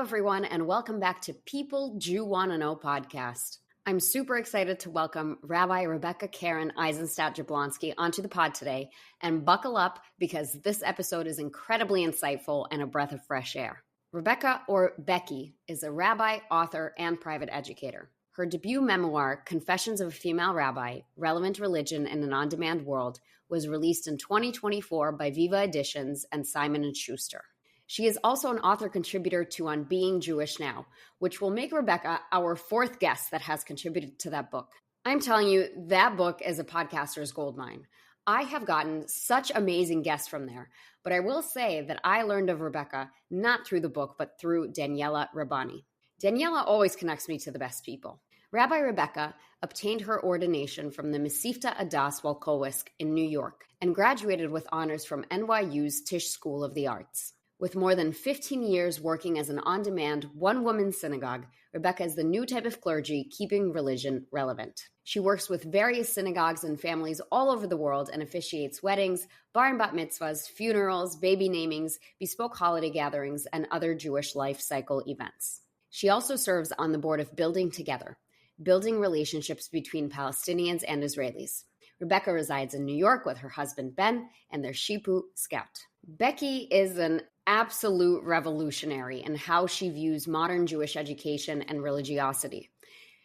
everyone, and welcome back to People Jew Wanna Know podcast. I'm super excited to welcome Rabbi Rebecca Keren Eisenstadt Jablonski onto the pod today, and buckle up because this episode is incredibly insightful and a breath of fresh air. Rebecca, or Becky, is a rabbi, author, and private educator. Her debut memoir, Confessions of a Female Rabbi, Relevant Religion in an On-Demand World, was released in 2024 by Viva Editions and Simon & Schuster. She is also an author-contributor to On Being Jewish Now, which will make Rebecca our fourth guest that has contributed to that book. I'm telling you, that book is a podcaster's goldmine. I have gotten such amazing guests from there, but I will say that I learned of Rebecca not through the book, but through Daniela Rabbani. Daniela always connects me to the best people. Rabbi Rebecca obtained her ordination from the Mesivta Adas Wolkowsk in New York and graduated with honors from NYU's Tisch School of the Arts. With more than 15 years working as an on-demand, one-woman synagogue, Rebecca is the new type of clergy keeping religion relevant. She works with various synagogues and families all over the world and officiates weddings, bar and bat mitzvahs, funerals, baby namings, bespoke holiday gatherings, and other Jewish life cycle events. She also serves on the board of Building Together, building relationships between Palestinians and Israelis. Rebecca resides in New York with her husband Ben and their Shipu Scout. Becky is an absolute revolutionary in how she views modern Jewish education and religiosity.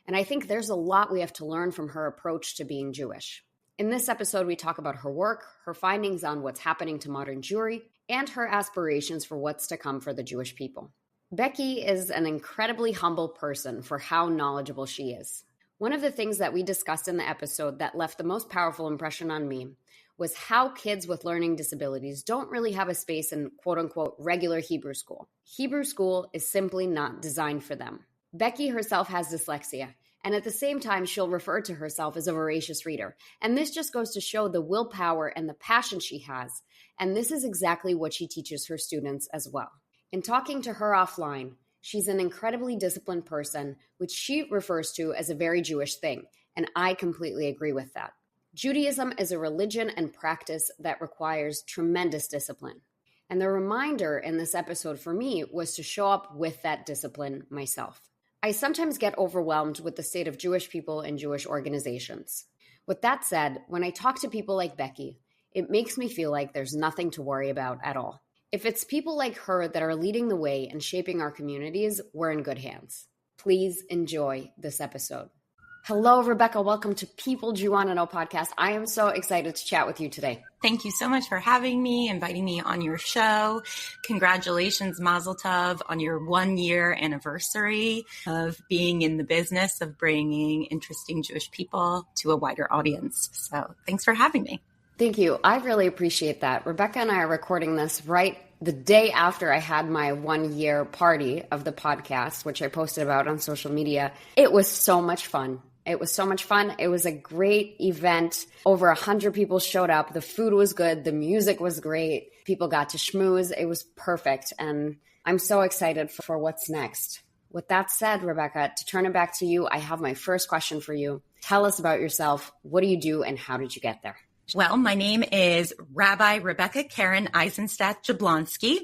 And I think there's a lot we have to learn from her approach to being Jewish. In this episode, we talk about her work, her findings on what's happening to modern Jewry, and her aspirations for what's to come for the Jewish people. Becky is an incredibly humble person for how knowledgeable she is. One of the things that we discussed in the episode that left the most powerful impression on me was how kids with learning disabilities don't really have a space in quote-unquote regular Hebrew school. Hebrew school is simply not designed for them. Becky herself has dyslexia, and at the same time, she'll refer to herself as a voracious reader. And this just goes to show the willpower and the passion she has, and this is exactly what she teaches her students as well. In talking to her offline, she's an incredibly disciplined person, which she refers to as a very Jewish thing, and I completely agree with that. Judaism is a religion and practice that requires tremendous discipline. And the reminder in this episode for me was to show up with that discipline myself. I sometimes get overwhelmed with the state of Jewish people and Jewish organizations. With that said, when I talk to people like Becky, it makes me feel like there's nothing to worry about at all. If it's people like her that are leading the way and shaping our communities, we're in good hands. Please enjoy this episode. Hello, Rebecca. Welcome to People Jew Wanna Know podcast. I am so excited to chat with you today. Thank you so much for having me, inviting me on your show. Congratulations, Mazel Tov, on your 1-year anniversary of being in the business of bringing interesting Jewish people to a wider audience. So thanks for having me. Thank you. I really appreciate that. Rebecca and I are recording this right the day after I had my 1-year party of the podcast, which I posted about on social media. It was so much fun. It was so much fun. It was a great event. Over 100 people showed up. The food was good. The music was great. People got to schmooze. It was perfect. And I'm so excited for what's next. With that said, Rebecca, to turn it back to you, I have my first question for you. Tell us about yourself. What do you do and how did you get there? Well, my name is Rabbi Rebecca Keren Eisenstadt Jablonski,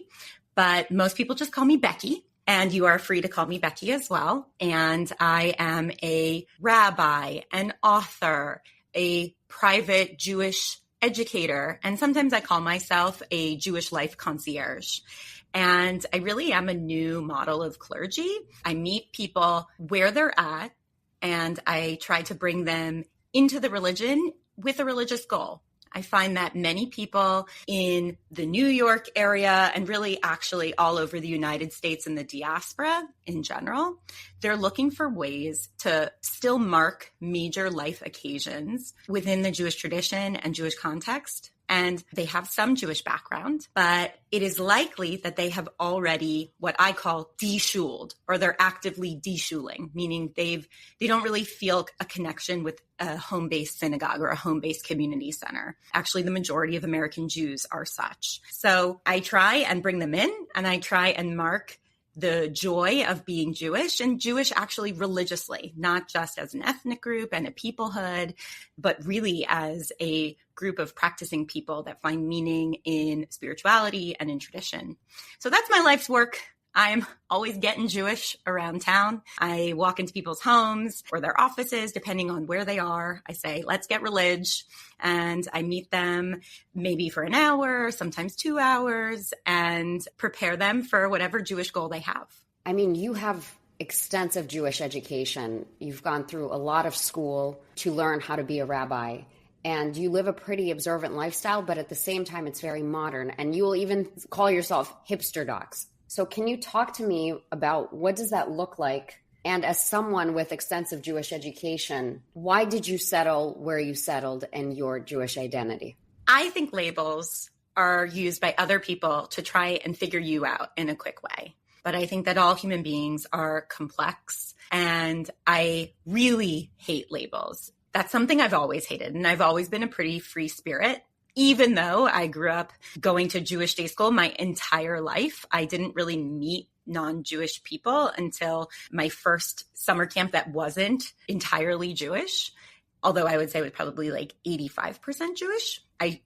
but most people just call me Becky. And you are free to call me Becky as well. And I am a rabbi, an author, a private Jewish educator, and sometimes I call myself a Jewish life concierge. And I really am a new model of clergy. I meet people where they're at, and I try to bring them into the religion with a religious goal. I find that many people in the New York area and really actually all over the United States and the diaspora in general, they're looking for ways to still mark major life occasions within the Jewish tradition and Jewish context. And they have some Jewish background, but it is likely that they have already what I call de-shuled, or they're actively de-shuling, meaning they don't really feel a connection with a home-based synagogue or a home-based community center. Actually, the majority of American Jews are such. So I try and bring them in, and I try and mark the joy of being Jewish, and Jewish actually religiously, not just as an ethnic group and a peoplehood, but really as a group of practicing people that find meaning in spirituality and in tradition. So that's my life's work. I'm always getting Jewish around town. I walk into people's homes or their offices, depending on where they are. I say, let's get relig. And I meet them maybe for an hour, sometimes 2 hours, and prepare them for whatever Jewish goal they have. I mean, you have extensive Jewish education. You've gone through a lot of school to learn how to be a rabbi. And you live a pretty observant lifestyle, but at the same time, it's very modern. And you will even call yourself Hipsterdox. So can you talk to me about what does that look like? And as someone with extensive Jewish education, why did you settle where you settled in your Jewish identity? I think labels are used by other people to try and figure you out in a quick way. But I think that all human beings are complex, and I really hate labels. That's something I've always hated, and I've always been a pretty free spirit. Even though I grew up going to Jewish day school my entire life, I didn't really meet non-Jewish people until my first summer camp that wasn't entirely Jewish. Although I would say it was probably like 85% Jewish. I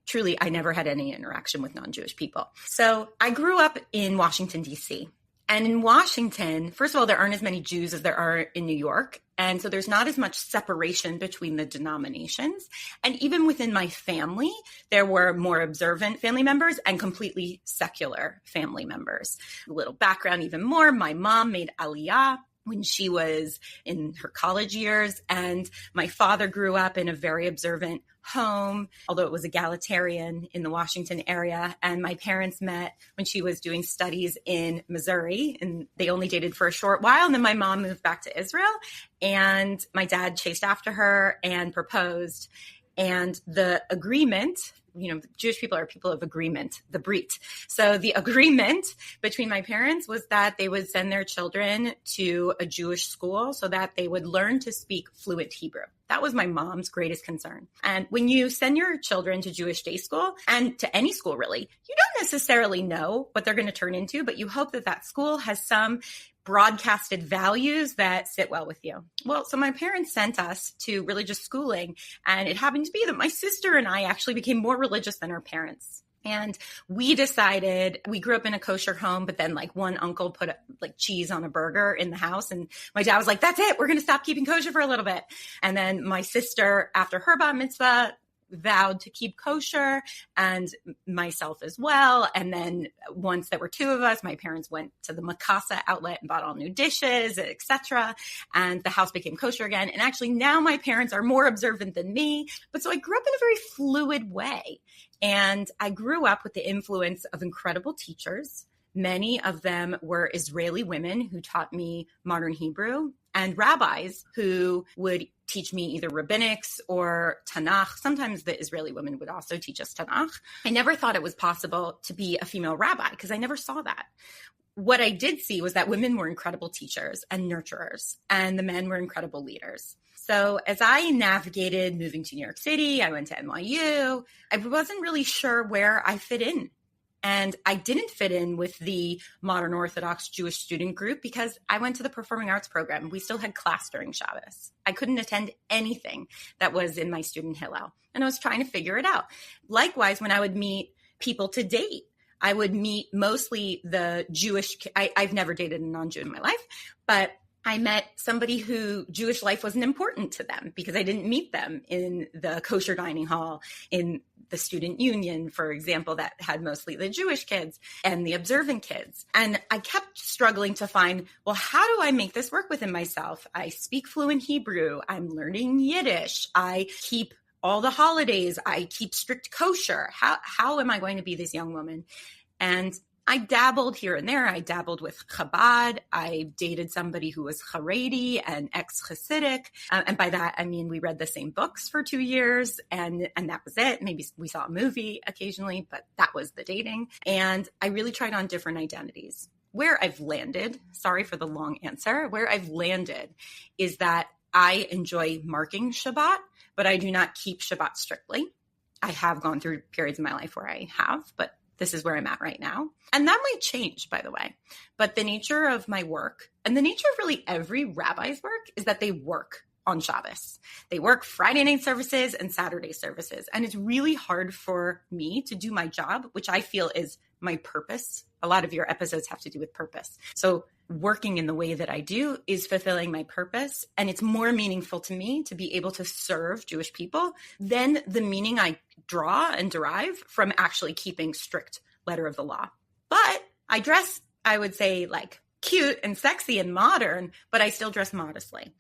never had any interaction with non-Jewish people. So I grew up in Washington, D.C. And in Washington, first of all, there aren't as many Jews as there are in New York. And so there's not as much separation between the denominations. And even within my family, there were more observant family members and completely secular family members. A little background even more, my mom made Aliyah when she was in her college years. And my father grew up in a very observant home, although it was egalitarian in the Washington area. And my parents met when she was doing studies in Missouri, and they only dated for a short while. And then my mom moved back to Israel, and my dad chased after her and proposed. And the agreement, Jewish people are people of agreement, the Brit. So the agreement between my parents was that they would send their children to a Jewish school so that they would learn to speak fluent Hebrew. That was my mom's greatest concern. And when you send your children to Jewish day school, and to any school really, you don't necessarily know what they're going to turn into, but you hope that that school has some broadcasted values that sit well with you. Well, so my parents sent us to religious schooling, and it happened to be that my sister and I actually became more religious than our parents. And we decided, we grew up in a kosher home, but then like one uncle put cheese on a burger in the house. And my dad was like, that's it. We're going to stop keeping kosher for a little bit. And then my sister, after her bat mitzvah, vowed to keep kosher, and myself as well. And then once there were two of us, my parents went to the Mikasa outlet and bought all new dishes, etc. And the house became kosher again. And actually now my parents are more observant than me. But so I grew up in a very fluid way. And I grew up with the influence of incredible teachers. Many of them were Israeli women who taught me modern Hebrew, and rabbis who would teach me either rabbinics or Tanakh. Sometimes the Israeli women would also teach us Tanakh. I never thought it was possible to be a female rabbi because I never saw that. What I did see was that women were incredible teachers and nurturers, and the men were incredible leaders. So as I navigated moving to New York City, I went to NYU, I wasn't really sure where I fit in. And I didn't fit in with the modern Orthodox Jewish student group because I went to the performing arts program. We still had class during Shabbos. I couldn't attend anything that was in my student Hillel. And I was trying to figure it out. Likewise, when I would meet people to date, I would meet mostly the Jewish, I've never dated a non-Jew in my life, but I met somebody who Jewish life wasn't important to them because I didn't meet them in the kosher dining hall, in the student union, for example, that had mostly the Jewish kids and the observant kids. And I kept struggling to find, well, how do I make this work within myself? I speak fluent Hebrew. I'm learning Yiddish. I keep all the holidays. I keep strict kosher. How am I going to be this young woman? And I dabbled here and there. I dabbled with Chabad. I dated somebody who was Haredi and ex-Hasidic. And by that, I mean, we read the same books for 2 years and that was it. Maybe we saw a movie occasionally, but that was the dating. And I really tried on different identities. Where I've landed, sorry for the long answer, where I've landed is that I enjoy marking Shabbat, but I do not keep Shabbat strictly. I have gone through periods in my life where I have, but this is where I'm at right now. And that might change, by the way. But the nature of my work, and the nature of really every rabbi's work, is that they work on Shabbos. They work Friday night services and Saturday services. And it's really hard for me to do my job, which I feel is my purpose. A lot of your episodes have to do with purpose. So working in the way that I do is fulfilling my purpose. And it's more meaningful to me to be able to serve Jewish people than the meaning I draw and derive from actually keeping strict letter of the law. But I dress, I would say, like cute and sexy and modern, but I still dress modestly.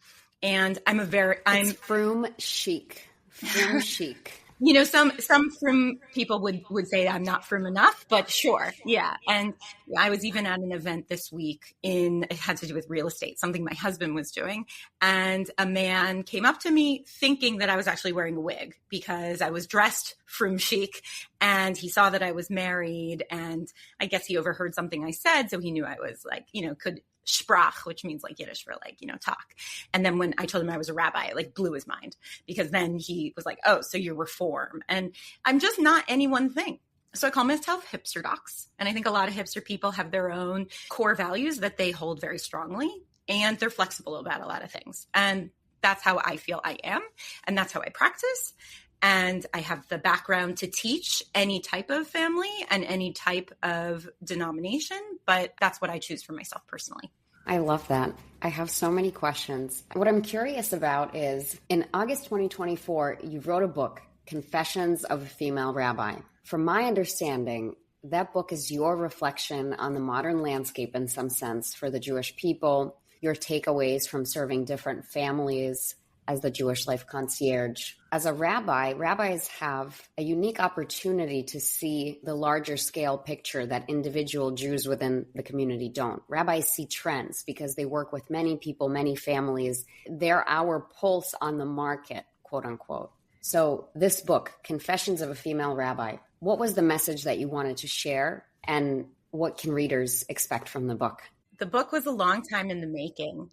And I'm froom chic. Froom chic. You know, some frum people would say I'm not frum enough, but sure. Yeah. And I was even at an event this week it had to do with real estate, something my husband was doing. And a man came up to me thinking that I was actually wearing a wig because I was dressed frum chic, and he saw that I was married, and I guess he overheard something I said. So he knew I was like, could sprach, which means like Yiddish for like, talk. And then when I told him I was a rabbi, it like blew his mind, because then he was like, oh, so you're reform. And I'm just not any one thing. So I call myself Hipsterdox. And I think a lot of hipster people have their own core values that they hold very strongly, and they're flexible about a lot of things. And that's how I feel I am. And that's how I practice. And I have the background to teach any type of family and any type of denomination, but that's what I choose for myself personally. I love that. I have so many questions. What I'm curious about is, in August 2024, you wrote a book, Confessions of a Female Rabbi. From my understanding, that book is your reflection on the modern landscape in some sense for the Jewish people, your takeaways from serving different families as the Jewish life concierge. As a rabbi, rabbis have a unique opportunity to see the larger scale picture that individual Jews within the community don't. Rabbis see trends because they work with many people, many families. They're our pulse on the market, quote unquote. So this book, Confessions of a Female Rabbi, what was the message that you wanted to share, and what can readers expect from the book? The book was a long time in the making.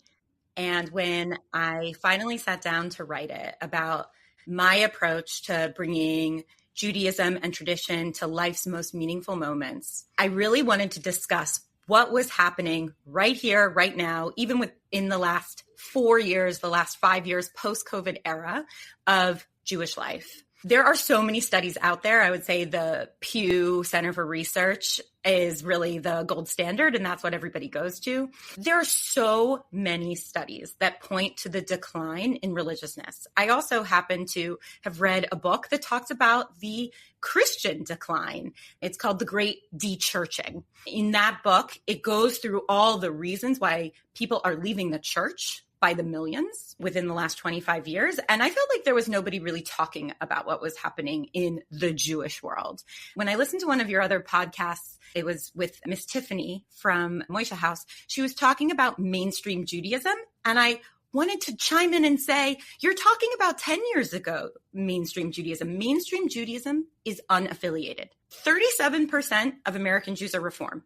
And when I finally sat down to write it, about my approach to bringing Judaism and tradition to life's most meaningful moments, I really wanted to discuss what was happening right here, right now, even within the last 4 years, the last 5 years, post-COVID era of Jewish life. There are so many studies out there. I would say the Pew Center for Research is really the gold standard, and that's what everybody goes to. There are so many studies that point to the decline in religiousness. I also happen to have read a book that talks about the Christian decline. It's called The Great De-Churching. In that book, it goes through all the reasons why people are leaving the church by the millions within the last 25 years. And I felt like there was nobody really talking about what was happening in the Jewish world. When I listened to one of your other podcasts, it was with Miss Tiffany from Moishe House. She was talking about mainstream Judaism. And I wanted to chime in and say, you're talking about 10 years ago, mainstream Judaism. Mainstream Judaism is unaffiliated. 37% of American Jews are Reform.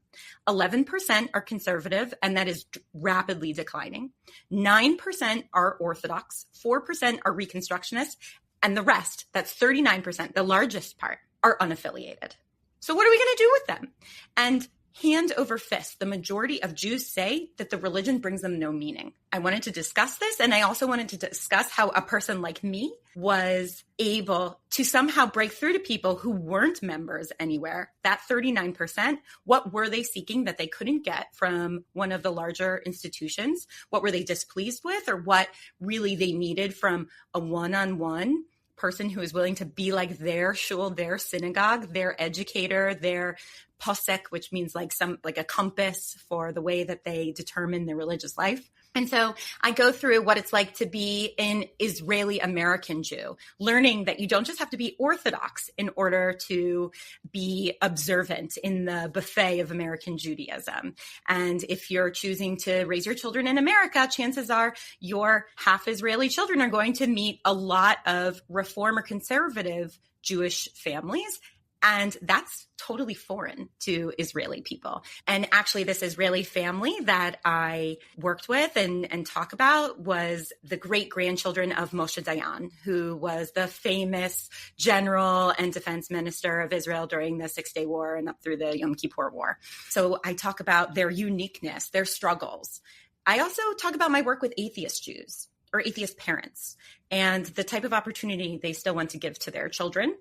11% are conservative, and that is rapidly declining. 9% are Orthodox. 4% are Reconstructionists. And the rest, that's 39%, the largest part, are unaffiliated. So what are we going to do with them? And hand over fist, the majority of Jews say that the religion brings them no meaning. I wanted to discuss this, and I also wanted to discuss how a person like me was able to somehow break through to people who weren't members anywhere. That 39%, what were they seeking that they couldn't get from one of the larger institutions? What were they displeased with, or what really they needed from a one-on-one person who is willing to be like their shul, their synagogue, their educator, their posek, which means like a compass for the way that they determine their religious life. And so I go through what it's like to be an Israeli American Jew, learning that you don't just have to be Orthodox in order to be observant in the buffet of American Judaism. And if you're choosing to raise your children in America, chances are your half Israeli children are going to meet a lot of Reform or conservative Jewish families. And that's totally foreign to Israeli people. And actually, this Israeli family that I worked with and talk about was the great-grandchildren of Moshe Dayan, who was the famous general and defense minister of Israel during the Six-Day War and up through the Yom Kippur War. So I talk about their uniqueness, their struggles. I also talk about my work with atheist Jews or atheist parents and the type of opportunity they still want to give to their children.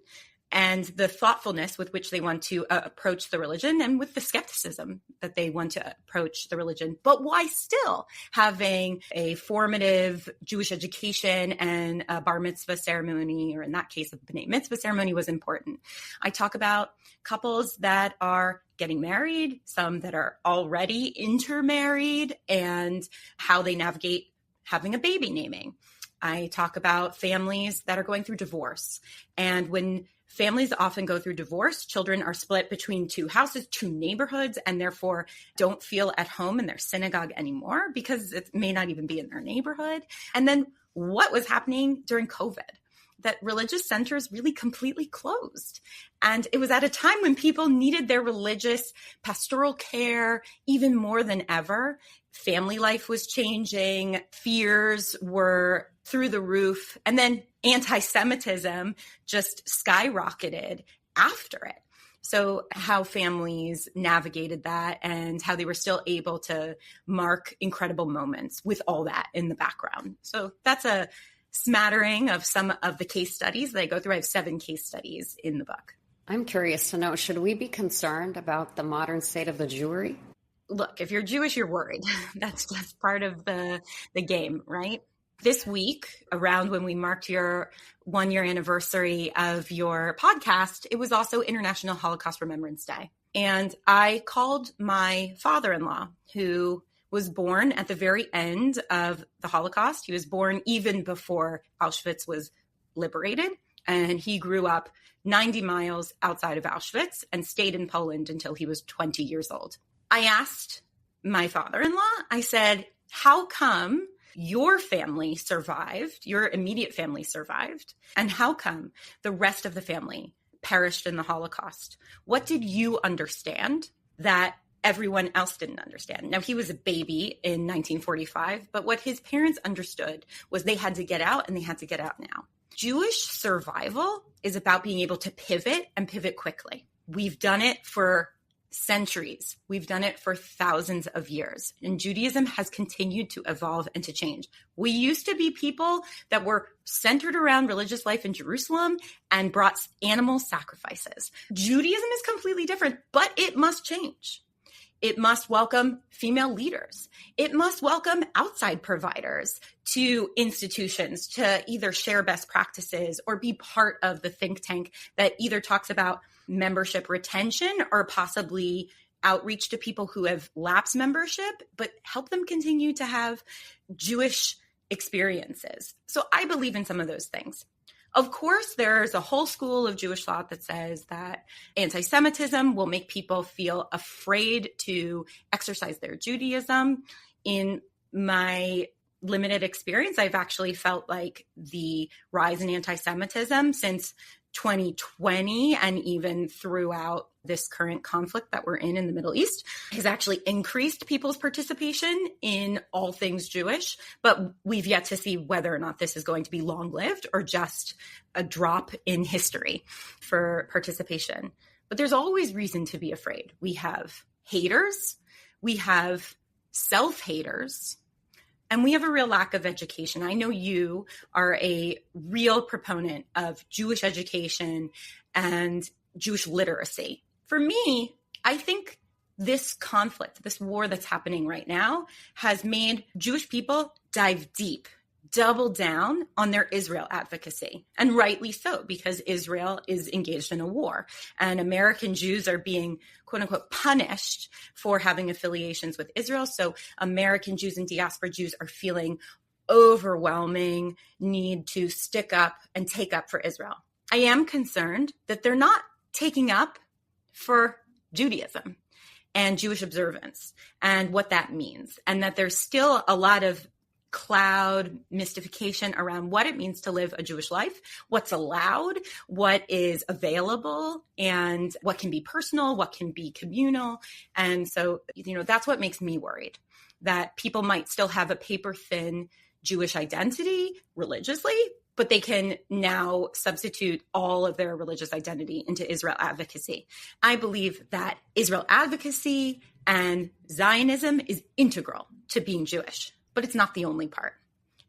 and the thoughtfulness with which they want to approach the religion, and with the skepticism that they want to approach the religion. But why still having a formative Jewish education and a bar mitzvah ceremony, or in that case, a b'nai mitzvah ceremony, was important. I talk about couples that are getting married, some that are already intermarried, and how they navigate having a baby naming. I talk about families that are going through divorce. And when families often go through divorce, children are split between two houses, two neighborhoods, and therefore don't feel at home in their synagogue anymore because it may not even be in their neighborhood. And then what was happening during COVID? That religious centers really completely closed. And it was at a time when people needed their religious pastoral care even more than ever. Family life was changing, fears were through the roof, and then anti-Semitism just skyrocketed after it. So how families navigated that and how they were still able to mark incredible moments with all that in the background. So that's a smattering of some of the case studies that I go through. I have 7 case studies in the book. I'm curious to know, should we be concerned about the modern state of the Jewry? Look, if you're Jewish, you're worried. That's just part of the game, right? This week, around when we marked your 1-year anniversary of your podcast, it was also International Holocaust Remembrance Day. And I called my father-in-law, who was born at the very end of the Holocaust. He was born even before Auschwitz was liberated. And he grew up 90 miles outside of Auschwitz and stayed in Poland until he was 20 years old. I asked my father-in-law, I said, how come your family survived, your immediate family survived, and how come the rest of the family perished in the Holocaust? What did you understand that everyone else didn't understand? Now, he was a baby in 1945, but what his parents understood was they had to get out, and they had to get out now. Jewish survival is about being able to pivot and pivot quickly. We've done it for centuries. We've done it for thousands of years. And Judaism has continued to evolve and to change. We used to be people that were centered around religious life in Jerusalem and brought animal sacrifices. Judaism is completely different, but it must change. It must welcome female leaders. It must welcome outside providers to institutions to either share best practices or be part of the think tank that either talks about membership retention or possibly outreach to people who have lapsed membership, but help them continue to have Jewish experiences. So I believe in some of those things. Of course, there's a whole school of Jewish thought that says that anti-Semitism will make people feel afraid to exercise their Judaism. In my limited experience, I've actually felt like the rise in anti-Semitism since 2020 and even throughout this current conflict that we're in the Middle East has actually increased people's participation in all things Jewish. But we've yet to see whether or not this is going to be long-lived or just a drop in history for participation. But there's always reason to be afraid. We have haters, we have self-haters, and we have a real lack of education. I know you are a real proponent of Jewish education and Jewish literacy. For me, I think this conflict, this war that's happening right now, has made Jewish people dive deep, double down on their Israel advocacy. And rightly so, because Israel is engaged in a war. And American Jews are being, quote unquote, punished for having affiliations with Israel. So American Jews and diaspora Jews are feeling overwhelming need to stick up and take up for Israel. I am concerned that they're not taking up for Judaism and Jewish observance and what that means. And that there's still a lot of cloud mystification around what it means to live a Jewish life, what's allowed, what is available, and what can be personal, what can be communal. And so, that's what makes me worried, that people might still have a paper-thin Jewish identity religiously, but they can now substitute all of their religious identity into Israel advocacy. I believe that Israel advocacy and Zionism is integral to being Jewish. But it's not the only part.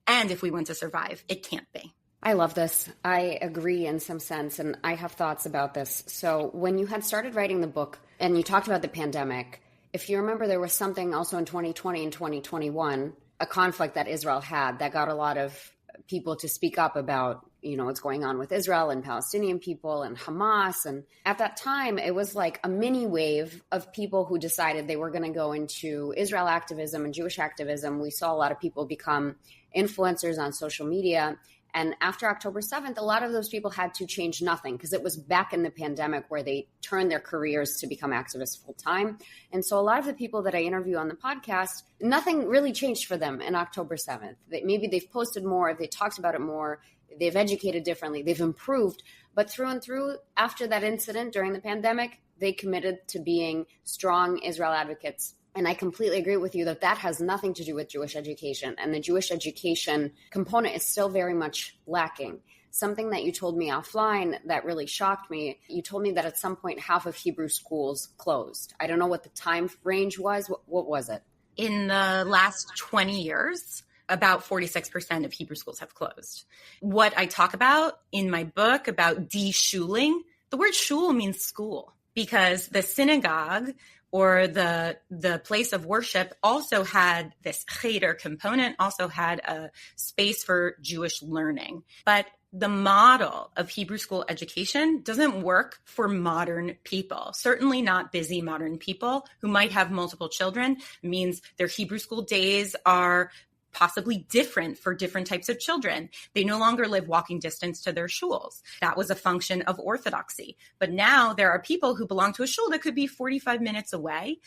And if we want to survive, it can't be. I love this. I agree in some sense, and I have thoughts about this. So when you had started writing the book and you talked about the pandemic, if you remember, there was something also in 2020 and 2021, a conflict that Israel had that got a lot of people to speak up about, what's going on with Israel and Palestinian people and Hamas. And at that time, it was like a mini wave of people who decided they were going to go into Israel activism and Jewish activism. We saw a lot of people become influencers on social media. And after October 7th, a lot of those people had to change nothing because it was back in the pandemic where they turned their careers to become activists full time. And so a lot of the people that I interview on the podcast, nothing really changed for them in October 7th. Maybe they've posted more, they talked about it more, they've educated differently, they've improved. But through and through, after that incident during the pandemic, they committed to being strong Israel advocates. And I completely agree with you that that has nothing to do with Jewish education. And the Jewish education component is still very much lacking. Something that you told me offline that really shocked me, you told me that at some point half of Hebrew schools closed. I don't know what the time range was. What was it? In the last 20 years, about 46% of Hebrew schools have closed. What I talk about in my book about de-shuling, the word shul means school, because the synagogue or the place of worship also had this cheder component, also had a space for Jewish learning. But the model of Hebrew school education doesn't work for modern people, certainly not busy modern people who might have multiple children. It means their Hebrew school days are possibly different for different types of children. They no longer live walking distance to their shuls. That was a function of orthodoxy. But now there are people who belong to a shul that could be 45 minutes away.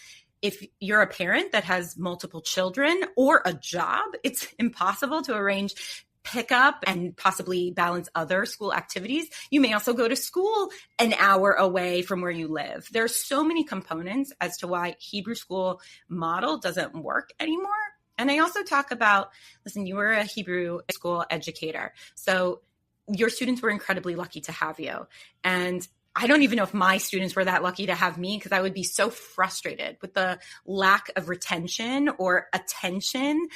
If you're a parent that has multiple children or a job, it's impossible to arrange pick up and possibly balance other school activities. You may also go to school an hour away from where you live. There's so many components as to why Hebrew school model doesn't work anymore. And I also talk about, listen, you were a Hebrew school educator, so your students were incredibly lucky to have you. And I don't even know if my students were that lucky to have me, because I would be so frustrated with the lack of retention or attention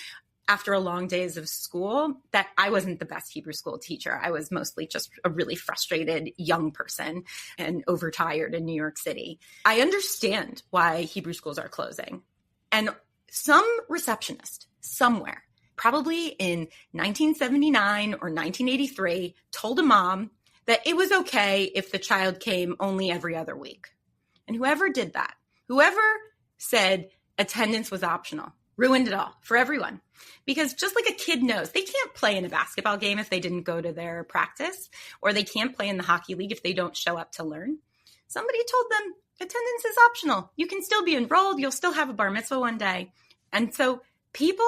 after a long days of school that I wasn't the best Hebrew school teacher. I was mostly just a really frustrated young person and overtired in New York City. I understand why Hebrew schools are closing. And some receptionist somewhere, probably in 1979 or 1983, told a mom that it was okay if the child came only every other week. And whoever did that, whoever said attendance was optional, ruined it all for everyone. Because just like a kid knows, they can't play in a basketball game if they didn't go to their practice, or they can't play in the hockey league if they don't show up to learn. Somebody told them attendance is optional. You can still be enrolled. You'll still have a bar mitzvah one day. And so people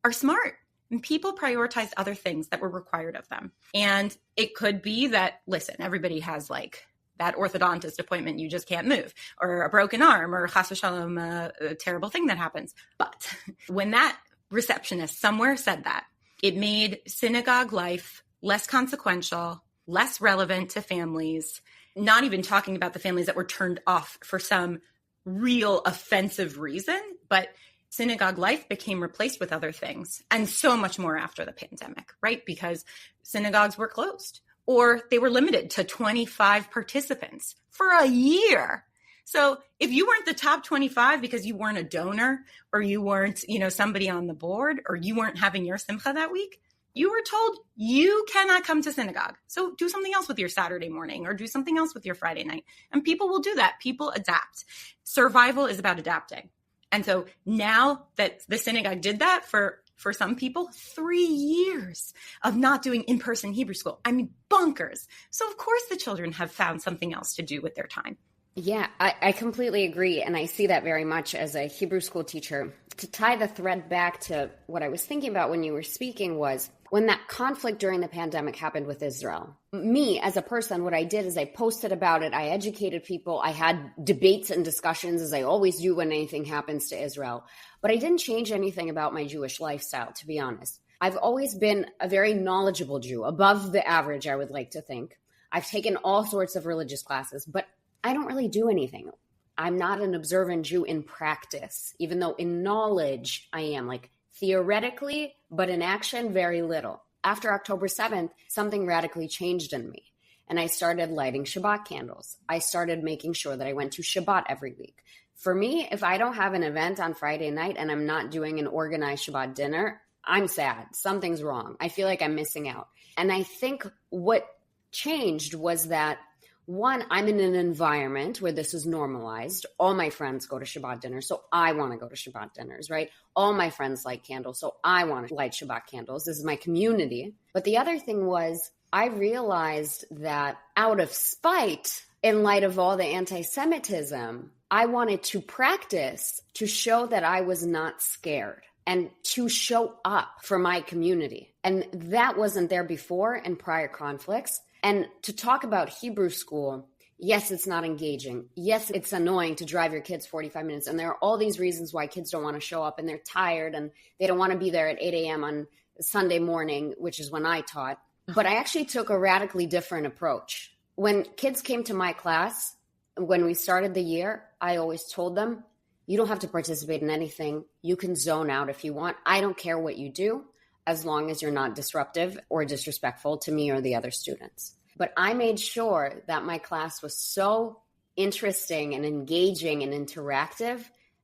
are smart and people prioritized other things that were required of them. And it could be that, listen, everybody has like that orthodontist appointment you just can't move, or a broken arm, or chas v'shalom, a terrible thing that happens. But when that receptionist somewhere said that, it made synagogue life less consequential, less relevant to families, not even talking about the families that were turned off for some real offensive reason, but synagogue life became replaced with other things, and so much more after the pandemic, right? Because synagogues were closed, or they were limited to 25 participants for a year. So if you weren't the top 25 because you weren't a donor, or you weren't, somebody on the board, or you weren't having your simcha that week, you were told you cannot come to synagogue. So do something else with your Saturday morning, or do something else with your Friday night. And people will do that. People adapt. Survival is about adapting. And so now that the synagogue did that for some people, 3 years of not doing in-person Hebrew school. I mean, bonkers. So of course the children have found something else to do with their time. Yeah, I completely agree. And I see that very much as a Hebrew school teacher. To tie the thread back to what I was thinking about when you were speaking was when that conflict during the pandemic happened with Israel. Me as a person, what I did is I posted about it. I educated people. I had debates and discussions, as I always do when anything happens to Israel. But I didn't change anything about my Jewish lifestyle, to be honest. I've always been a very knowledgeable Jew, above the average, I would like to think. I've taken all sorts of religious classes, but I don't really do anything. I'm not an observant Jew in practice, even though in knowledge I am, like theoretically, but in action, very little. after October 7th, something radically changed in me. And I started lighting Shabbat candles. I started making sure that I went to Shabbat every week. For me, if I don't have an event on Friday night and I'm not doing an organized Shabbat dinner, I'm sad. Something's wrong. I feel like I'm missing out. And I think what changed was that, one, I'm in an environment where this is normalized. All my friends go to Shabbat dinners, so I want to go to Shabbat dinners, right? All my friends light candles, so I want to light Shabbat candles. This is my community. But the other thing was, I realized that out of spite, in light of all the anti-Semitism, I wanted to practice to show that I was not scared and to show up for my community. And that wasn't there before in prior conflicts. And to talk about Hebrew school, yes, it's not engaging. Yes, it's annoying to drive your kids 45 minutes. And there are all these reasons why kids don't want to show up and they're tired and they don't want to be there at 8 a.m. on Sunday morning, which is when I taught. But I actually took a radically different approach. When kids came to my class, when we started the year, I always told them, you don't have to participate in anything. You can zone out if you want. I don't care what you do, as long as you're not disruptive or disrespectful to me or the other students. But I made sure that my class was so interesting and engaging and interactive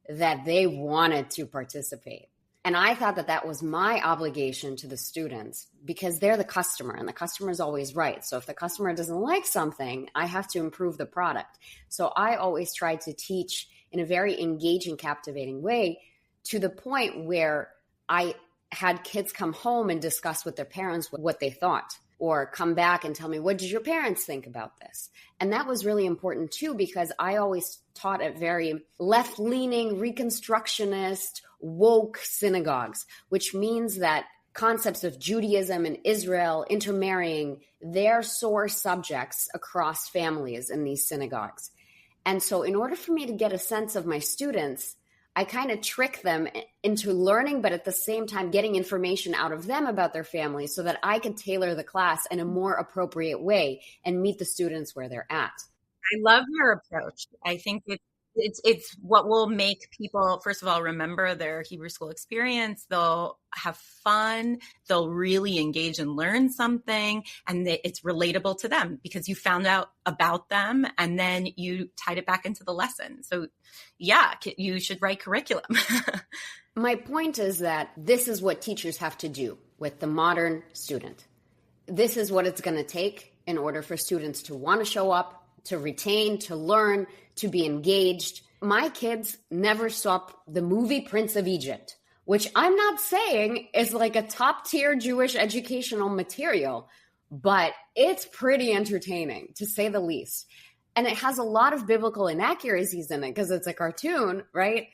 that they wanted to participate. And I thought that that was my obligation to the students because they're the customer and the customer is always right. So if the customer doesn't like something, I have to improve the product. So I always try to teach in a very engaging, captivating way to the point where I had kids come home and discuss with their parents what they thought, or come back and tell me, what did your parents think about this? And that was really important too, because I always taught at very left-leaning, reconstructionist, woke synagogues, which means that concepts of Judaism and Israel intermarrying, they're sore subjects across families in these synagogues. And so in order for me to get a sense of my students, I kind of trick them into learning, but at the same time getting information out of them about their families so that I could tailor the class in a more appropriate way and meet the students where they're at. I love your approach. I think it's what will make people, first of all, remember their Hebrew school experience. They'll have fun. They'll really engage and learn something. And it's relatable to them because you found out about them and then you tied it back into the lesson. So yeah, you should write curriculum. My point is that this is what teachers have to do with the modern student. This is what it's going to take in order for students to want to show up, to retain, to learn, to be engaged. My kids never saw the movie Prince of Egypt, which I'm not saying is like a top tier Jewish educational material, but it's pretty entertaining to say the least. And it has a lot of biblical inaccuracies in it because it's a cartoon, right?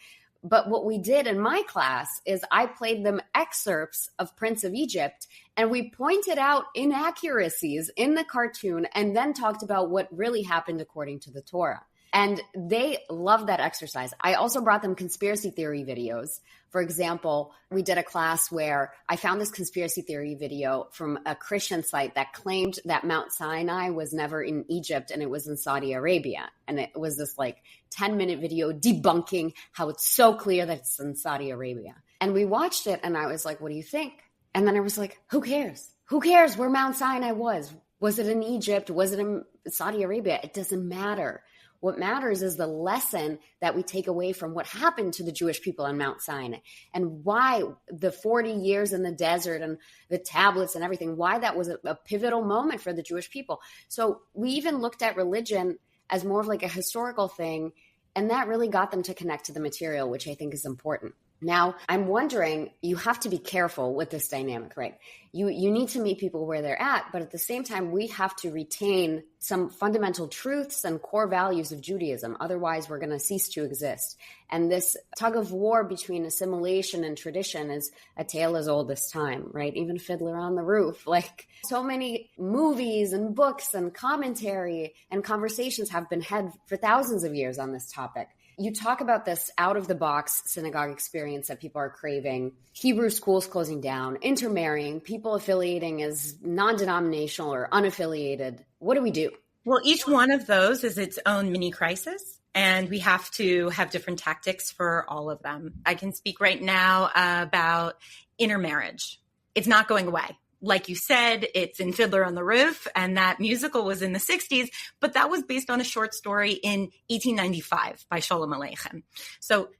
But what we did in my class is I played them excerpts of Prince of Egypt and we pointed out inaccuracies in the cartoon and then talked about what really happened according to the Torah. And they loved that exercise. I also brought them conspiracy theory videos. For example, we did a class where I found this conspiracy theory video from a Christian site that claimed that Mount Sinai was never in Egypt and it was in Saudi Arabia. And it was this like 10-minute video debunking how it's so clear that it's in Saudi Arabia. And we watched it and I was like, what do you think? And then I was like, who cares? Who cares where Mount Sinai was? Was it in Egypt? Was it in Saudi Arabia? It doesn't matter. What matters is the lesson that we take away from what happened to the Jewish people on Mount Sinai and why the 40 years in the desert and the tablets and everything, why that was a pivotal moment for the Jewish people. So we even looked at religion as more of like a historical thing, and that really got them to connect to the material, which I think is important. Now, I'm wondering, you have to be careful with this dynamic, right? You need to meet people where they're at, but at the same time, we have to retain some fundamental truths and core values of Judaism. Otherwise, we're going to cease to exist. And this tug of war between assimilation and tradition is a tale as old as time, right? Even Fiddler on the Roof, like so many movies and books and commentary and conversations have been had for thousands of years on this topic. You talk about this out-of-the-box synagogue experience that people are craving, Hebrew schools closing down, intermarrying, people affiliating as non-denominational or unaffiliated. What do we do? Well, each one of those is its own mini crisis, and we have to have different tactics for all of them. I can speak right now about intermarriage. It's not going away. like you said, it's in Fiddler on the Roof, and that musical was in the 60s, but that was based on a short story in 1895 by Sholem Aleichem. So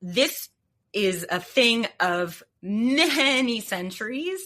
this is a thing of many centuries.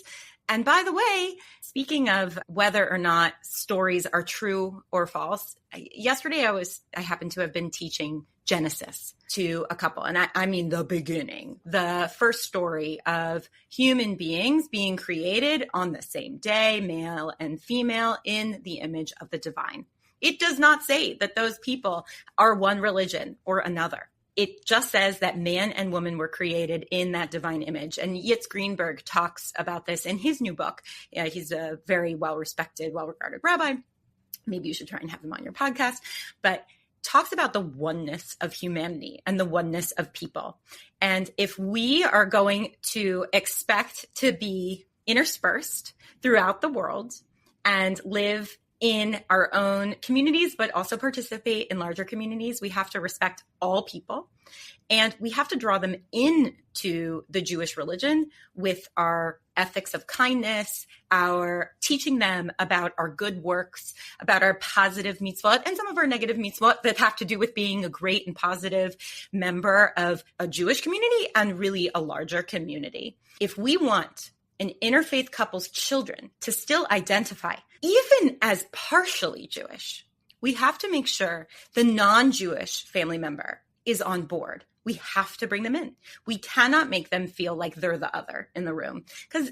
And by the way, speaking of whether or not stories are true or false, yesterday I happened to have been teaching Genesis to a couple. And I mean the beginning, the first story of human beings being created on the same day, male and female, in the image of the divine. It does not say that those people are one religion or another. It just says that man and woman were created in that divine image. And Yitz Greenberg talks about this in his new book. He's a very well-respected, well-regarded rabbi. Maybe you should try and have him on your podcast. But talks about the oneness of humanity and the oneness of people. And if we are going to expect to be interspersed throughout the world and live in our own communities, but also participate in larger communities, we have to respect all people. And we have to draw them into the Jewish religion with our ethics of kindness, our teaching them about our good works, about our positive mitzvot, and some of our negative mitzvot that have to do with being a great and positive member of a Jewish community and really a larger community. If we want an interfaith couple's children to still identify, even as partially Jewish, we have to make sure the non-Jewish family member is on board. We have to bring them in. We cannot make them feel like they're the other in the room, because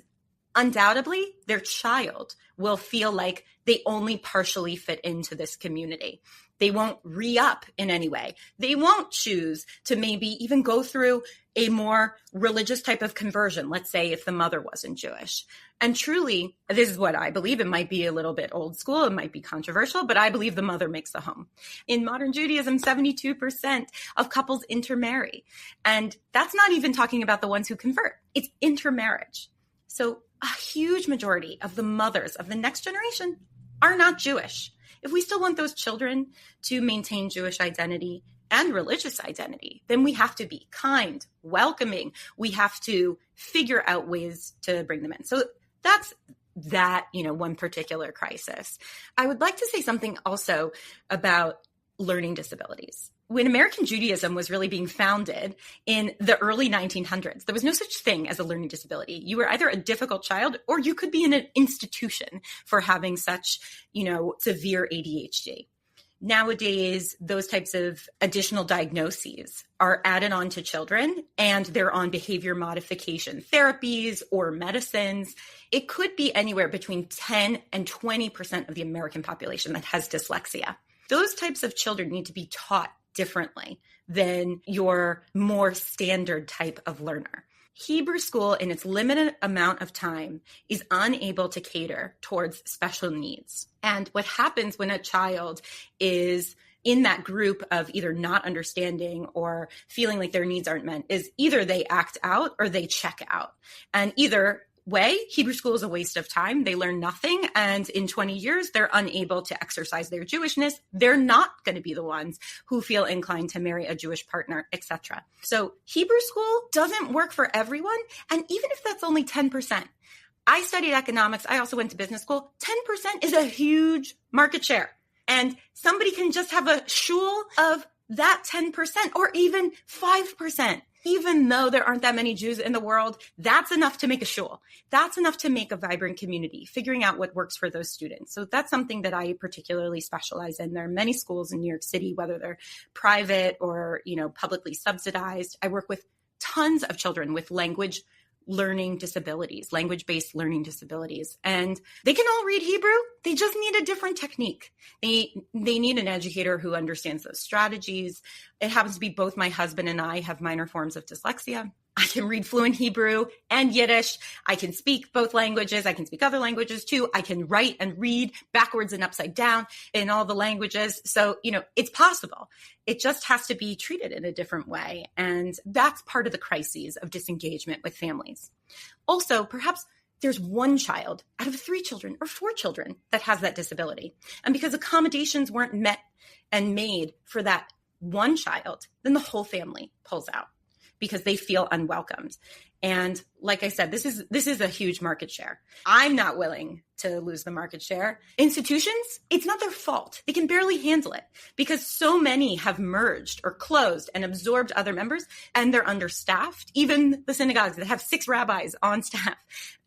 undoubtedly their child will feel like they only partially fit into this community. They won't re-up in any way. They won't choose to maybe even go through a more religious type of conversion, let's say if the mother wasn't Jewish. And truly, this is what I believe. It might be a little bit old school, it might be controversial, but I believe the mother makes the home. In modern Judaism, 72% of couples intermarry. And that's not even talking about the ones who convert. It's intermarriage. So a huge majority of the mothers of the next generation are not Jewish. If we still want those children to maintain Jewish identity and religious identity, then we have to be kind, welcoming. We have to figure out ways to bring them in. So that's that, one particular crisis. I would like to say something also about learning disabilities. When American Judaism was really being founded in the early 1900s, there was no such thing as a learning disability. You were either a difficult child or you could be in an institution for having such, severe ADHD. Nowadays, those types of additional diagnoses are added on to children, and they're on behavior modification therapies or medicines. It could be anywhere between 10 and 20% of the American population that has dyslexia. Those types of children need to be taught differently than your more standard type of learner. Hebrew school, in its limited amount of time, is unable to cater towards special needs. And what happens when a child is in that group of either not understanding or feeling like their needs aren't met is either they act out or they check out. And either way, Hebrew school is a waste of time. They learn nothing. And in 20 years, they're unable to exercise their Jewishness. They're not going to be the ones who feel inclined to marry a Jewish partner, etc. So Hebrew school doesn't work for everyone. And even if that's only 10%, I studied economics. I also went to business school. 10% is a huge market share. And somebody can just have a shul of that 10% or even 5%. Even though there aren't that many Jews in the world, that's enough to make a shul. That's enough to make a vibrant community, figuring out what works for those students. So that's something that I particularly specialize in. There are many schools in New York City, whether they're private or, publicly subsidized. I work with tons of children with language learning disabilities, language-based learning disabilities. And they can all read Hebrew. They just need a different technique. They need an educator who understands those strategies. It happens to be both my husband and I have minor forms of dyslexia. I can read fluent Hebrew and Yiddish. I can speak both languages. I can speak other languages too. I can write and read backwards and upside down in all the languages. So, it's possible. It just has to be treated in a different way. And that's part of the crises of disengagement with families. Also, perhaps there's one child out of 3 children or 4 children that has that disability. And because accommodations weren't met and made for that one child, then the whole family pulls out, because they feel unwelcomed. And like I said, this is a huge market share. I'm not willing to lose the market share. Institutions, it's not their fault. They can barely handle it because so many have merged or closed and absorbed other members, and they're understaffed. Even the synagogues that have 6 rabbis on staff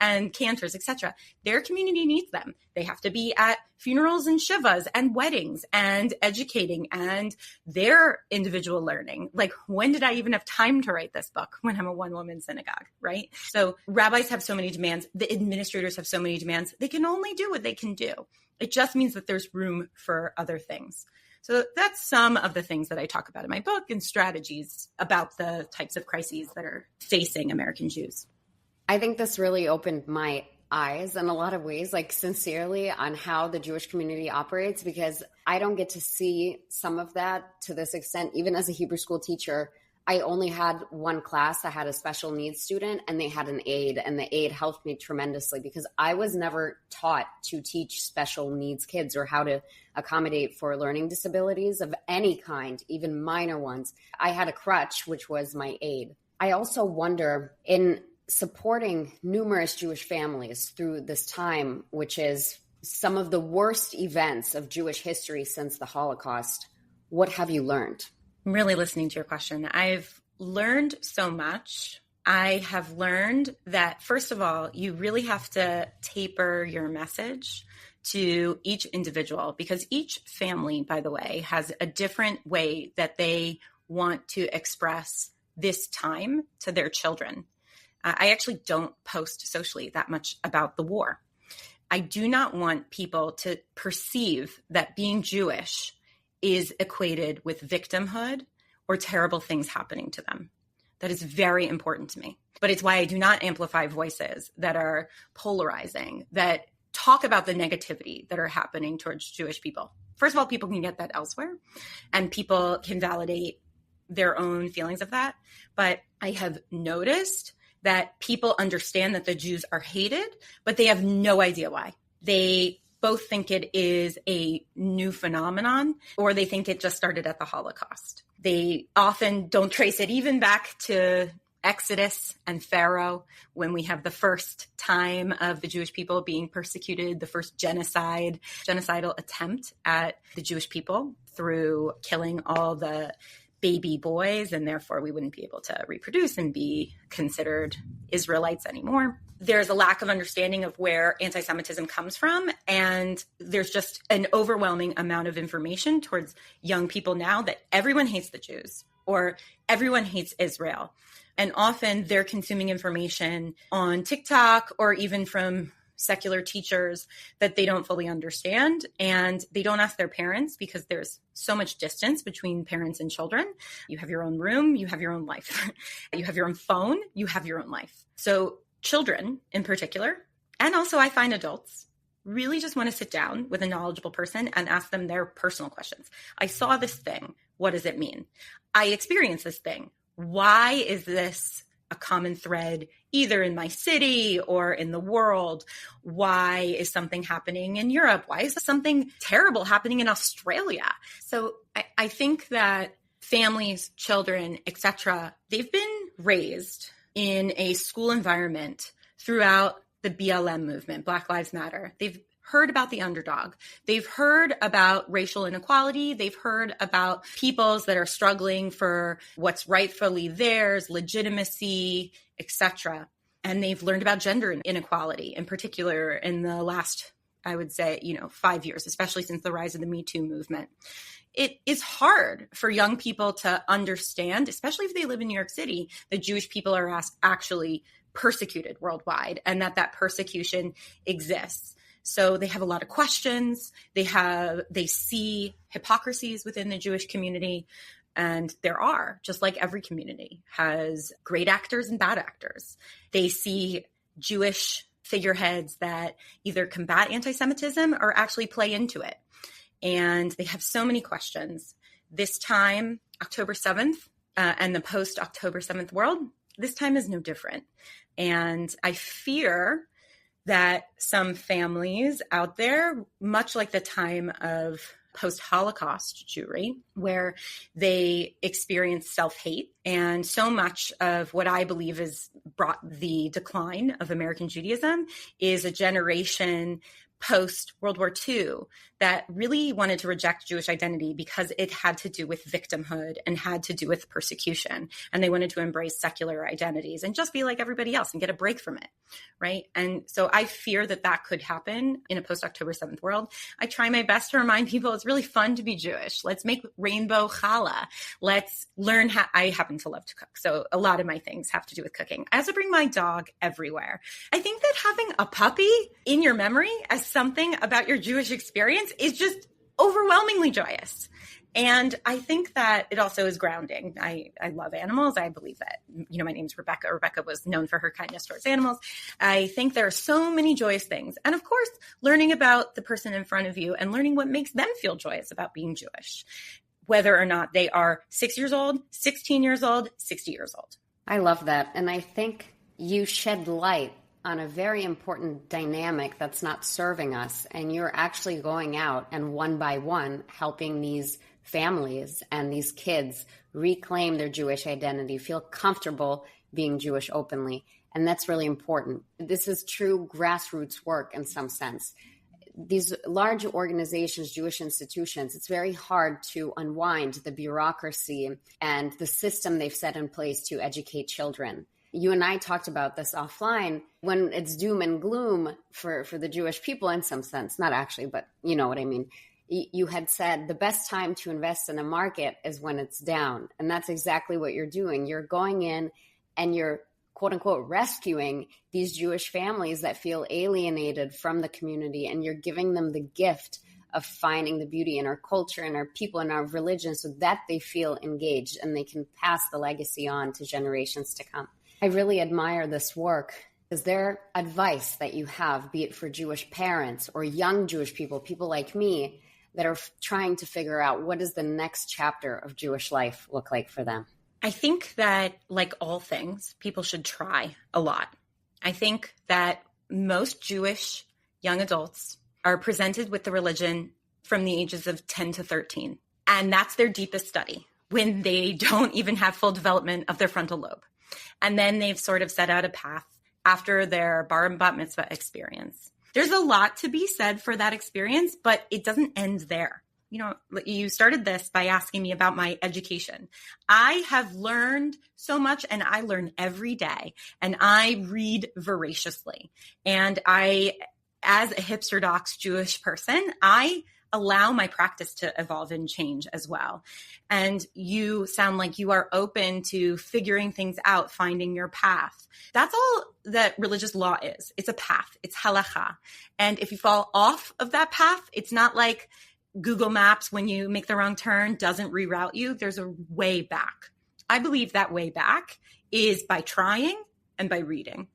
and cantors, etc., their community needs them. They have to be at funerals and shivas and weddings and educating and their individual learning. Like, when did I even have time to write this book when I'm a one-woman synagogue, right? So rabbis have so many demands. The administrators have so many demands. They can only do what they can do. It just means that there's room for other things. So that's some of the things that I talk about in my book and strategies about the types of crises that are facing American Jews. I think this really opened my eyes in a lot of ways, like sincerely, on how the Jewish community operates, because I don't get to see some of that to this extent. Even as a Hebrew school teacher, I only had one class. I had a special needs student and they had an aide, and the aide helped me tremendously because I was never taught to teach special needs kids or how to accommodate for learning disabilities of any kind, even minor ones. I had a crutch, which was my aide. I also wonder, in supporting numerous Jewish families through this time, which is some of the worst events of Jewish history since the Holocaust, what have you learned? I'm really listening to your question. I've learned so much. I have learned that, first of all, you really have to taper your message to each individual, because each family, by the way, has a different way that they want to express this time to their children. I actually don't post socially that much about the war. I do not want people to perceive that being Jewish is equated with victimhood or terrible things happening to them. That is very important to me. But it's why I do not amplify voices that are polarizing, that talk about the negativity that are happening towards Jewish people. First of all, people can get that elsewhere, and people can validate their own feelings of that. But I have noticed that people understand that the Jews are hated, but they have no idea why. They both think it is a new phenomenon, or they think it just started at the Holocaust. They often don't trace it even back to Exodus and Pharaoh, when we have the first time of the Jewish people being persecuted, the first genocidal attempt at the Jewish people through killing all the baby boys, and therefore we wouldn't be able to reproduce and be considered Israelites anymore. There's a lack of understanding of where anti-Semitism comes from, and there's just an overwhelming amount of information towards young people now that everyone hates the Jews or everyone hates Israel. And often they're consuming information on TikTok or even from secular teachers that they don't fully understand, and they don't ask their parents because there's so much distance between parents and children. You have your own room, you have your own life. You have your own phone, you have your own life. So children in particular, and also I find adults, really just want to sit down with a knowledgeable person and ask them their personal questions. I saw this thing. What does it mean? I experienced this thing. Why is this a common thread either in my city or in the world? Why is something happening in Europe? Why is something terrible happening in Australia? So I think that families, children, etc., they've been raised in a school environment throughout the BLM movement, Black Lives Matter. They've heard about the underdog. They've heard about racial inequality. They've heard about peoples that are struggling for what's rightfully theirs, legitimacy, etc. And they've learned about gender inequality, in particular in the last, I would say, 5 years, especially since the rise of the Me Too movement. It is hard for young people to understand, especially if they live in New York City, that Jewish people are actually persecuted worldwide and that persecution exists. So they have a lot of questions. They see hypocrisies within the Jewish community. And there are, just like every community, has great actors and bad actors. They see Jewish figureheads that either combat anti-Semitism or actually play into it. And they have so many questions. This time, October 7th, and the post-October 7th world, this time is no different. And I fear that some families out there, much like the time of post-Holocaust Jewry, where they experienced self-hate. And so much of what I believe has brought the decline of American Judaism is a generation post-World War II that really wanted to reject Jewish identity because it had to do with victimhood and had to do with persecution. And they wanted to embrace secular identities and just be like everybody else and get a break from it, right? And so I fear that that could happen in a post-October 7th world. I try my best to remind people it's really fun to be Jewish. Let's make rainbow challah. Let's learn how, I happen to love to cook. So a lot of my things have to do with cooking. I also bring my dog everywhere. I think that having a puppy in your memory as something about your Jewish experience is just overwhelmingly joyous. And I think that it also is grounding. I love animals. I believe that, my name's Rebecca. Rebecca was known for her kindness towards animals. I think there are so many joyous things. And of course, learning about the person in front of you and learning what makes them feel joyous about being Jewish, whether or not they are 6 years old, 16 years old, 60 years old. I love that. And I think you shed light on a very important dynamic that's not serving us. And you're actually going out and one by one helping these families and these kids reclaim their Jewish identity, feel comfortable being Jewish openly. And that's really important. This is true grassroots work in some sense. These large organizations, Jewish institutions, it's very hard to unwind the bureaucracy and the system they've set in place to educate children. You and I talked about this offline when it's doom and gloom for the Jewish people in some sense, not actually, but you know what I mean. You had said the best time to invest in a market is when it's down. And that's exactly what you're doing. You're going in and you're quote unquote rescuing these Jewish families that feel alienated from the community. And you're giving them the gift of finding the beauty in our culture and our people and our religion so that they feel engaged and they can pass the legacy on to generations to come. I really admire this work. Is there advice that you have, be it for Jewish parents or young Jewish people, people like me, that are trying to figure out what does the next chapter of Jewish life look like for them? I think that, like all things, people should try a lot. I think that most Jewish young adults are presented with the religion from the ages of 10 to 13. And that's their deepest study, when they don't even have full development of their frontal lobe. And then they've sort of set out a path after their bar and bat mitzvah experience. There's a lot to be said for that experience, but it doesn't end there. You started this by asking me about my education. I have learned so much, and I learn every day, and I read voraciously. And as a Hipsterdox Jewish person, I allow my practice to evolve and change as well. And you sound like you are open to figuring things out, finding your path. That's all that religious law is. It's a path. It's halacha. And if you fall off of that path, it's not like Google Maps, when you make the wrong turn, doesn't reroute you. There's a way back. I believe that way back is by trying and by reading.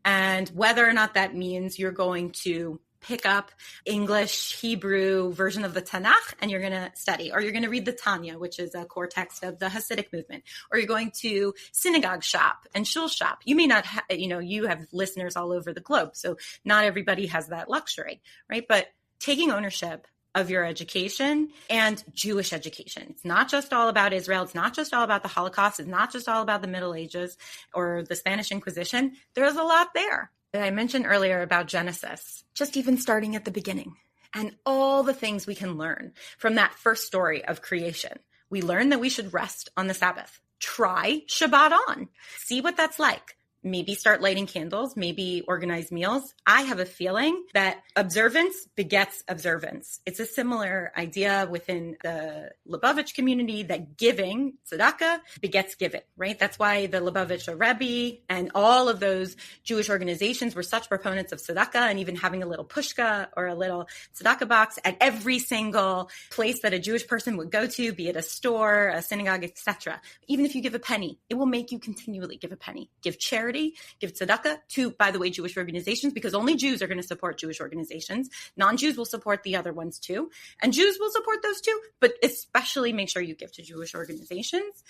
And whether or not that means you're going to pick up English, Hebrew version of the Tanakh and you're going to study, or you're going to read the Tanya, which is a core text of the Hasidic movement, or you're going to synagogue shop and shul shop. You may not, you have listeners all over the globe, so not everybody has that luxury, right? But taking ownership of your education and Jewish education. It's not just all about Israel. It's not just all about the Holocaust. It's not just all about the Middle Ages or the Spanish Inquisition. There's a lot there. I mentioned earlier about Genesis, just even starting at the beginning and all the things we can learn from that first story of creation. We learn that we should rest on the Sabbath. Try Shabbat on. See what that's like. Maybe start lighting candles, maybe organize meals. I have a feeling that observance begets observance. It's a similar idea within the Lubavitch community that giving, tzedakah, begets giving, right? That's why the Lubavitch Rebbe and all of those Jewish organizations were such proponents of tzedakah, and even having a little pushka or a little tzedakah box at every single place that a Jewish person would go to, be it a store, a synagogue, etc. Even if you give a penny, it will make you continually give a penny. Give charity, give tzedakah to, by the way, Jewish organizations, because only Jews are going to support Jewish organizations. Non-Jews will support the other ones too. And Jews will support those too, but especially make sure you give to Jewish organizations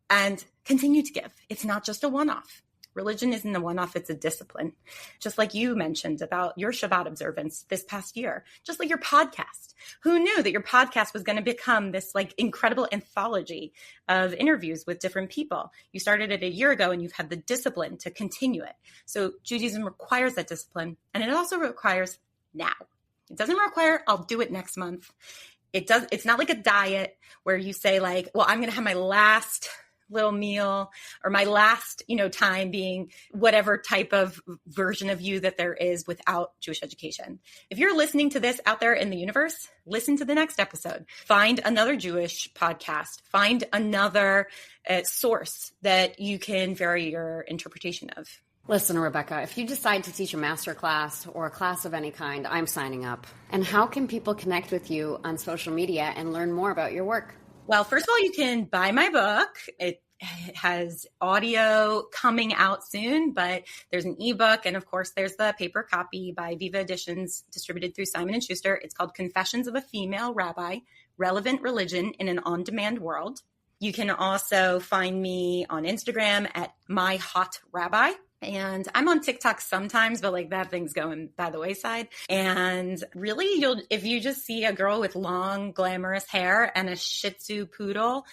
and continue to give. It's not just a one-off. Religion isn't a one-off, it's a discipline. Just like you mentioned about your Shabbat observance this past year, just like your podcast. Who knew that your podcast was going to become this like incredible anthology of interviews with different people? You started it a year ago and you've had the discipline to continue it. So Judaism requires that discipline, and it also requires now. It doesn't require, I'll do it next month. It's not like a diet where you say like, well, I'm going to have my last little meal or my last, time being whatever type of version of you that there is without Jewish education. If you're listening to this out there in the universe, listen to the next episode. Find another Jewish podcast. Find another source that you can vary your interpretation of. Listen, Rebecca, if you decide to teach a master class or a class of any kind, I'm signing up. And how can people connect with you on social media and learn more about your work? Well, first of all, you can buy my book. It has audio coming out soon, but there's an ebook. And of course, there's the paper copy by Viva Editions distributed through Simon & Schuster. It's called Confessions of a Female Rabbi, Relevant Religion in an On-Demand World. You can also find me on Instagram at My Hot Rabbi. And I'm on TikTok sometimes, but like that thing's going by the wayside. And really, if you just see a girl with long, glamorous hair and a Shih Tzu poodle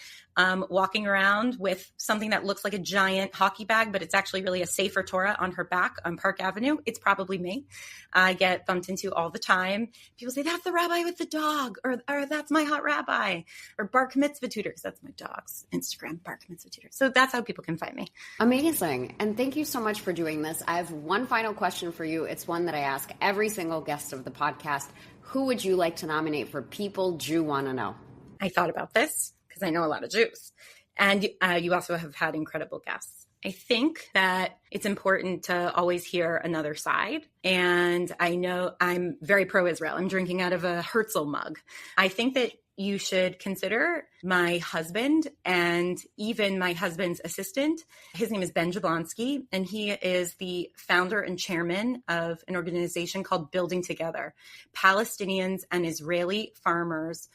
walking around with something that looks like a giant hockey bag, but it's actually really a Sefer Torah on her back on Park Avenue, it's probably me. I get bumped into all the time. People say, that's the rabbi with the dog, or that's my hot rabbi, or bar mitzvah tutors. That's my dog's Instagram, bar mitzvah tutors. So that's how people can find me. Amazing. And thank you so much for doing this. I have one final question for you. It's one that I ask every single guest of the podcast. Who would you like to nominate for People Jew Want to Know? I thought about this because I know a lot of Jews. And you also have had incredible guests. I think that it's important to always hear another side. And I know I'm very pro-Israel. I'm drinking out of a Herzl mug. I think that you should consider my husband and even my husband's assistant. His name is Ben Jablonski, and he is the founder and chairman of an organization called Building Together, Palestinians and Israeli farmers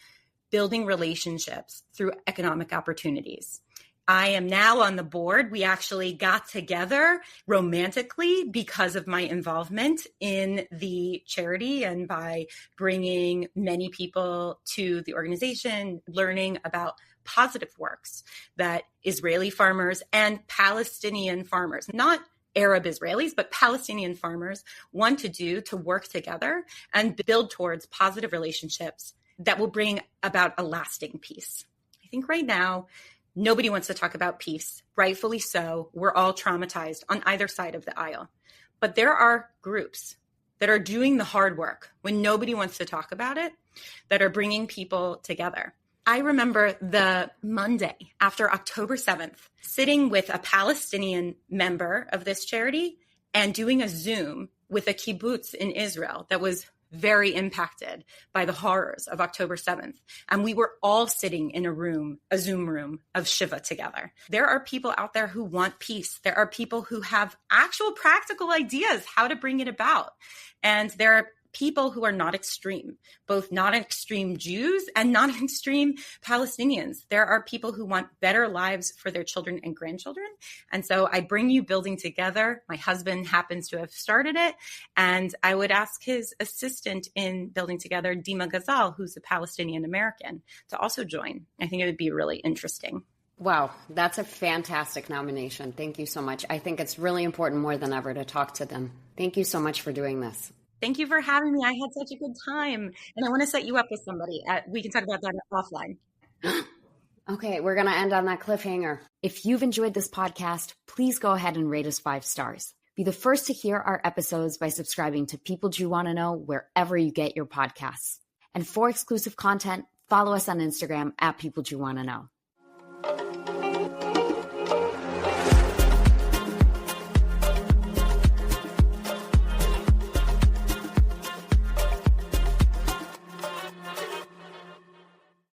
building relationships through economic opportunities. I am now on the board. We actually got together romantically because of my involvement in the charity and by bringing many people to the organization, learning about positive works that Israeli farmers and Palestinian farmers, not Arab Israelis, but Palestinian farmers want to do to work together and build towards positive relationships that will bring about a lasting peace. I think right now, nobody wants to talk about peace, rightfully so. We're all traumatized on either side of the aisle. But there are groups that are doing the hard work when nobody wants to talk about it, that are bringing people together. I remember the Monday after October 7th, sitting with a Palestinian member of this charity and doing a Zoom with a kibbutz in Israel that was very impacted by the horrors of October 7th. And we were all sitting in a Zoom room of Shiva together. There are people out there who want peace. There are people who have actual practical ideas how to bring it about. And there are people who are not extreme, both not extreme Jews and not extreme Palestinians. There are people who want better lives for their children and grandchildren. And so I bring you Building Together. My husband happens to have started it. And I would ask his assistant in Building Together, Dima Ghazal, who's a Palestinian American, to also join. I think it would be really interesting. Wow, that's a fantastic nomination. Thank you so much. I think it's really important more than ever to talk to them. Thank you so much for doing this. Thank you for having me. I had such a good time. And I want to set you up with somebody. We can talk about that offline. Okay, we're going to end on that cliffhanger. If you've enjoyed this podcast, please go ahead and rate us 5 stars. Be the first to hear our episodes by subscribing to People Jew Want to Know wherever you get your podcasts. And for exclusive content, follow us on Instagram at People Jew Want to Know.